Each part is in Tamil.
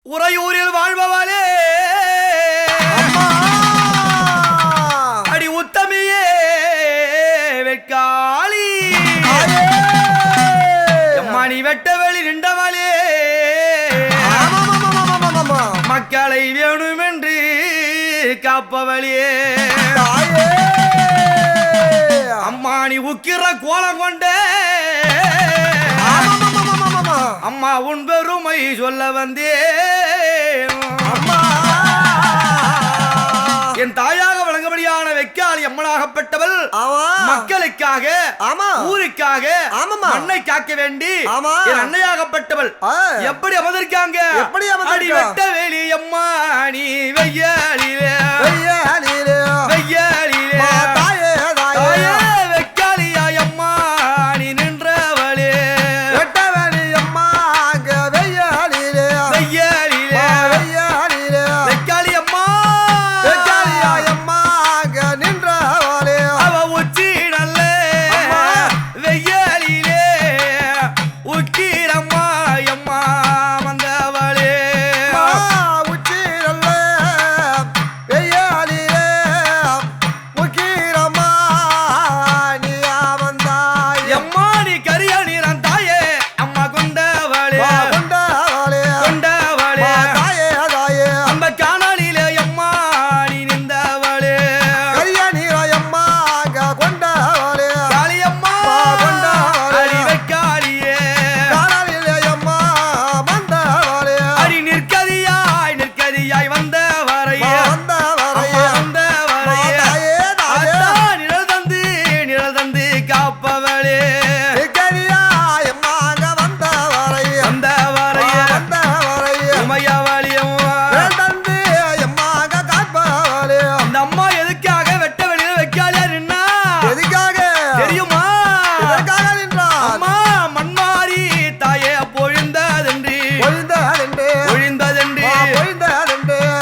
உறையூரில் வாழ்பவளே அடி உத்தமியே வெட்காளி அம்மா நீ வெட்டவெளி நின்றவளே மக்களை வேணுமென்று காப்பவளே அம்மா நீ உக்கிர கோலம் கொண்டே அம்மா உன் பெருமை சொல்ல வந்தே என் தாயாக வழங்கபடியான வெக்காளி அம்மனாகப்பட்டவள் மக்களுக்காக ஊருக்காக மண்ணை காக்க வேண்டி என் அன்னையாகப்பட்டவள் எப்படி அமர்ந்திருக்காங்க அடி வெட்ட வேலி அம்மா நீ வெய்யாளிலே வெக்காளியா அம்மா நீ நின்றவளே வெக்காளி அம்மா அவ உச்சி நல்ல வெய்யாளிலே உக்கீரம்மா அம்மா வந்தவளே எம்மா நீ கரிய நீரன் தாயே அம்மா கொண்டவளே அந்த காணலிலே அம்மா நீ நின்றவளே காளியம்மா அடி வெக்காளியே அடி நிற்கதியாய் வந்த வரையே நிழல் தந்து காப்பவளே வந்த வரையே உமையவளியும் அந்த அம்மா எதுக்காக வெட்ட வெளியில வெக்காளியா நின்னா தெரியுமா அம்மா மண்மாரி தாயே பொழிந்ததென்று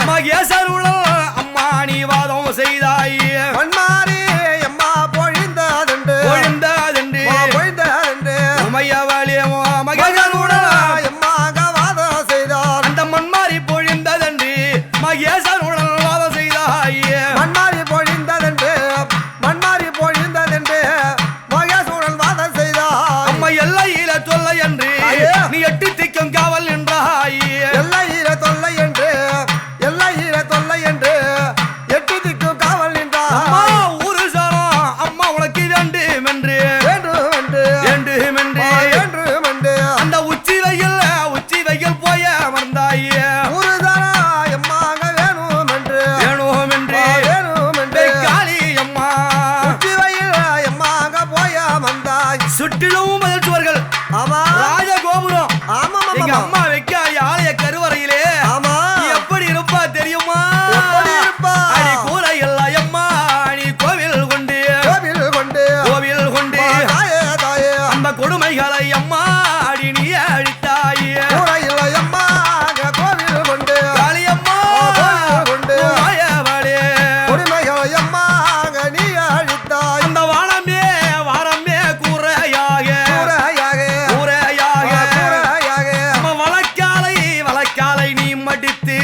மகேசருளம் அம்மா நீ வாதம் செய்தாய் பொழிந்ததென்று உமையவளியும் மகேசருளம் அந்த மண்மாரி பொழிந்ததென்று மகேசருளம் வாதம் செய்தாய் அம்மா எல்லையில தொல்லை என்று நீ எட்டு திக்கும் காவல் நின்றாய் அம்மா ஊரு சாரம் அம்மா உனக்கு வேண்டுமென்று அந்த உச்சி வெயில் போய அமர்ந்தாய் வேணுமென்று வெக்காளி அம்மா சுற்றிலும் மதில் சுவர்கள் ராஜகோபுரம் எங்க அம்மா வெக்காளி ஆலய கருவறையிலே எப்படி இருப்பா தெரியுமா அடி கூரையில் அம்மா நீ கோவில் கொண்டு அந்த கொடுமைகளை அம்மா அடி நீ அழித்தாய் காளியம்மா மாயவளே அந்த வாரமே கூரையாக அம்மா வழக்காலை நீ மடித்து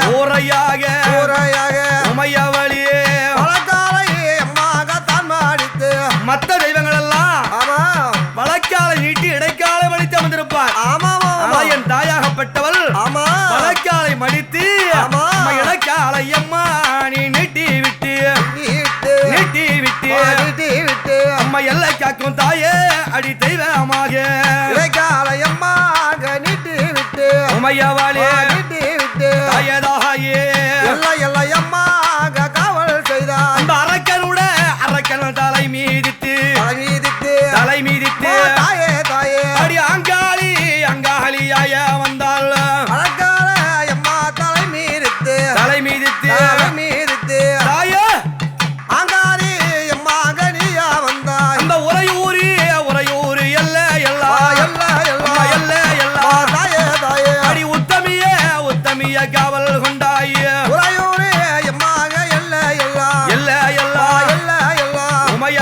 கூரையாக உமையவளியே மத்த தெய்வங்கள் எல்லாம் வழக்காலை நீட்டி இடைக்காலை மடித்து அமர்ந்திருப்பார் என் தாயாகப்பட்டவள் வழக்காலை மடித்து இடைக்காலை அம்மா நீ நீட்டி விட்டு அம்மா எல்லை காக்கும் தாயே அடி தெய்வமாக உமையவளே தாயதாயே அந்த அரக்கன் தலை மீதித்து அடி அங்காளியாய வந்தாள் தலை மீதித்து தாயே அந்த உறையூர் எல்லா அடி உத்தமிய காவல் கொண்டாய் உமைய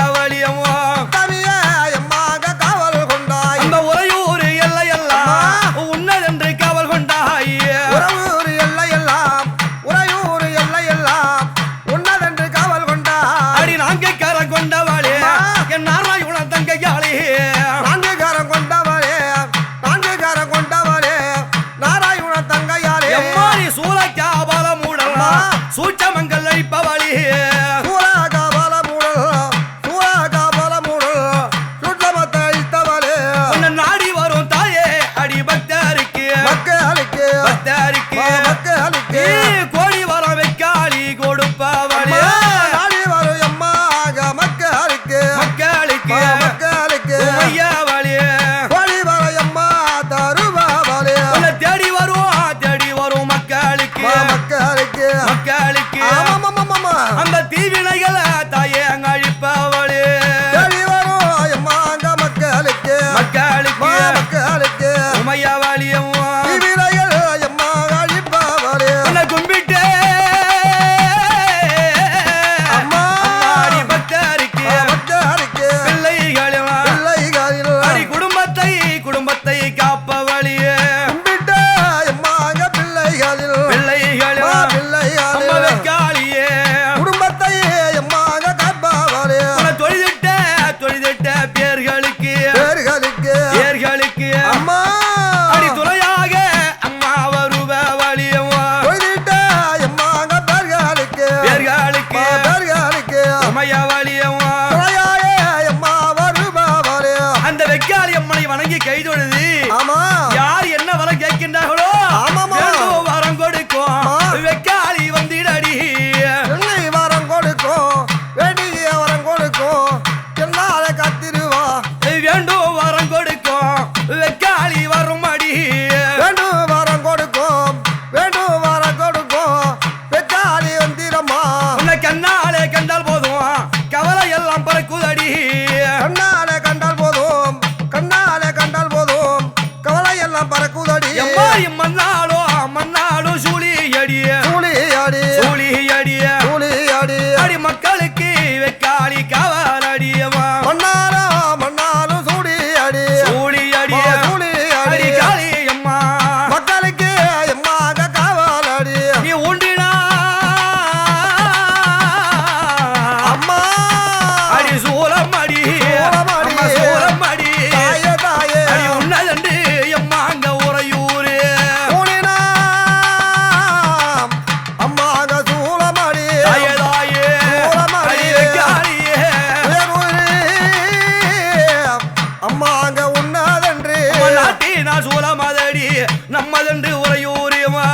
சூலமதடி நம்மதென்று உறையூரியம்மா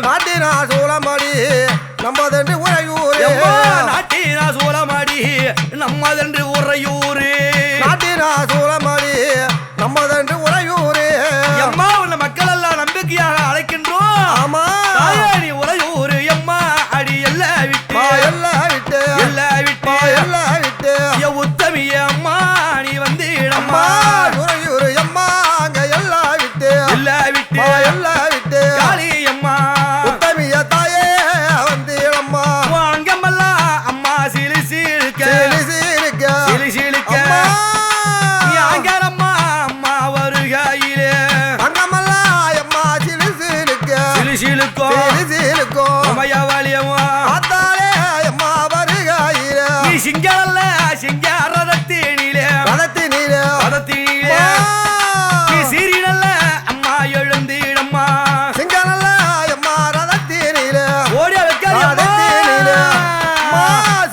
நாட்டினா சூளமடி நம்மதென்று உறையூரே நாட்டினா சூலமடி நம்மதென்று உறையூரு நாட்டினா சூளமடி நம்மதென்று உறையூரே எம்மா உள்ள மக்கள் எல்லாம் நம்பிக்கையாக அழைக்கின்றோம் ஆமா நீ உறையூரு எம்மா அடி எல்லாம் விட்டு எல்லாம் விட்டு எல்லாம் விட்டு எல்லாம் விட்டு உத்தமிய அம்மா நீ வந்து அம்மா உறையூரு அம்மா அங்க எல்லாம் விட்டு எல்லாம் விட்டு எல்லாம் விட்டு காளி அம்மா உத்தமிய தாயே வந்து அம்மா அங்கமெல்லாம் அம்மா சிலு சீழுக்க சிலு சீழுக்க நீ அங்கரம்மா அம்மா வருகையிலே அங்கமெல்லாம் அம்மா சிலு சீழுக்கும் அம்மையவாளியம்மா அத்தாலே அம்மா வருகையிலே நீ சிங்கல்ல சிங்கார ரதத்தினிலே ரதத்தினிலே நீ சீரினல்ல அம்மா எழுந்திடம்மா சிங்கனல்ல அம்மா ரதத்தினிலே ஓடிய வைக்காதம்மா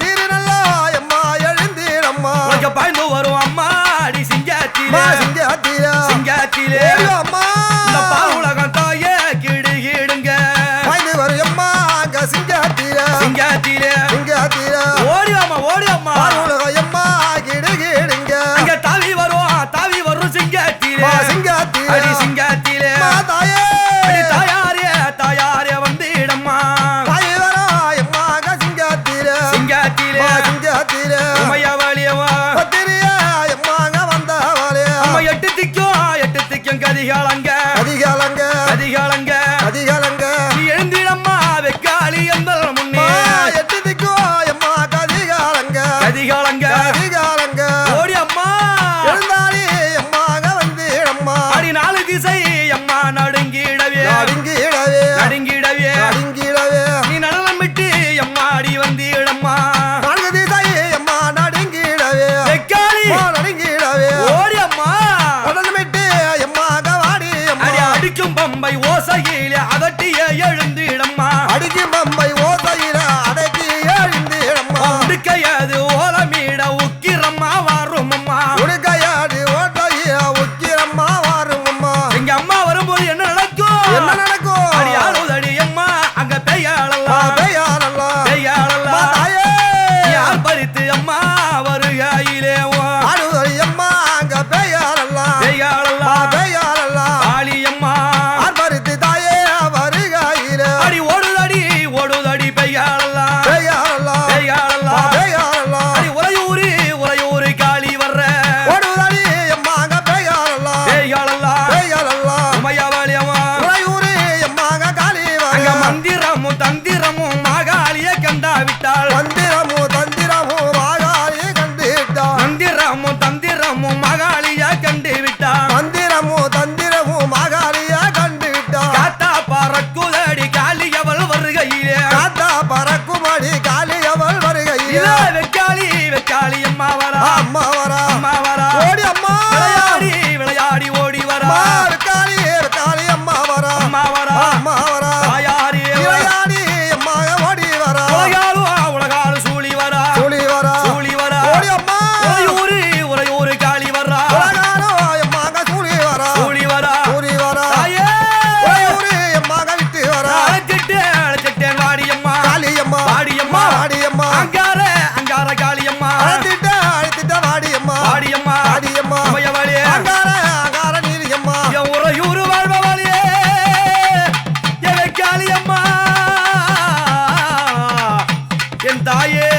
சீரினல்ல அம்மா எழுந்திடம்மா உனக்கு பாய்ந்து வரும் அம்மா அடி சிங்கத்திலே சிங்கத்திலே அம்மா இந்த பால் உலகம் தாயே கிடு கிடுங்க பாய்ந்து வரும் அம்மா அங்க சிங்கத்திலே சிங்கத்திலே ஓடி அம்மா உலகம் அம்மா கிடுகிடுங்க அங்க தாவி வரும் சிங்கத்திலே அடி சிங்கத்திலே தாயே அடி தாயாரே வந்து இடம்மா தாயே வரா அம்மா அங்க சிங்கத்திலே சிங்கத்திலே உமையவாளியவா பத்திரிய அம்மா அங்க வந்தவளே அம்மா எட்டு திக்கும் கதிகாலங்க அதிகாலங்க நீ எழுந்திடம்மா வெக்காளி எந்தல் முன்னே எட்டு திக்கோ அம்மா கதிகாலங்க ஓடி அம்மா எழுந்தாடி அம்மா அங்க வந்து அம்மா அடி நாலு திசை அம்மா நடுங்கிடவே நடுங்கிடவே நீ நடனம் விட்டு அம்மா அடி வந்து இடம்மா நான்கு திசை அம்மா நடுங்கிடவே வெக்காளி நடுங்கிடவே ஓடி அம்மா உடன்மிட்டு அம்மா அங்க வாடி அம்மா அடி அடிக்கும் பம்பை ஓசையிலே அதட்டிய எழுந்திடம்மா அடிக்கும் பம்பை ஓசையில அடக்கி எழுந்து அம்மா உடுக்கையது ஓலமீட உக்கிரம்மா வரும் அம்மா உடுக்கையாடி ஓட்டையில உக்கிரம்மா வாரும் அம்மா எங்க அம்மா வரும்போது என்ன நடக்கும் என்ன நடக்கும் அடி ஆளுதடி அம்மா அங்க பெய்யாளலாம் பெய்யாளலாம் தாயே யார் பறித்து அம்மா வருகையிலே ஆடுதடி அம்மா அங்க பெய்யாரல்லாம் பெய்யாளலாம் ஆளி அம்மா ஆர்ப்பரித்து தாயே வருகையில அடி ஓடுதடி பெய்யாளலாம் பெய்யாளலாம் அடி உறையூரு காளி வர்ற ஓடுதடி அம்மா அங்க பெய்யாளலாம் உமையவாளி அம்மா உறையூரு அம்மா அங்க காளி அங்க வர மந்திரமும் தந்திரமும் மாகாளிய கண்டாவிட்டாள் தந்திரமும் வாகாளி கண்டுவிட்டாள் தந்திரமும் மகாளிய கண்டு விட்டாள் தந்திரமும் மாகாளிய கண்டுவிட்டாள் காத்தா பறக்குதடி காளியவள் வருகையிலே காத்தா பறக்குமடி காளி அவள் வருகையில வெக்காளி அம்மா வரா அம்மா வரா அம்மா வரா ஓடி அம்மா விளையாடி ஓடி வரா காளி அம்மா வரா அம்மா வரா அம்மா வரா தாயாரி விளையாடி அம்மா ஓடி வரா உலகாலு சூழி வரா ஓடி அம்மா உறையூரு காளி வரா உலகாரோ அம்மாங்க சூழி வரா தாயே உறையூரு அம்மாங்க விட்டு வரா அழைச்சிட்டேன் வாடியம்மா காளியம்மா வாடியம்மா அங்கார காளியம்மா அழைத்திட்ட வாடியம்மா உமையவாளி அங்கார நீலியம்மா என் உறையூரு வாழ்பவாளியே என் காளியம்மா என் தாயே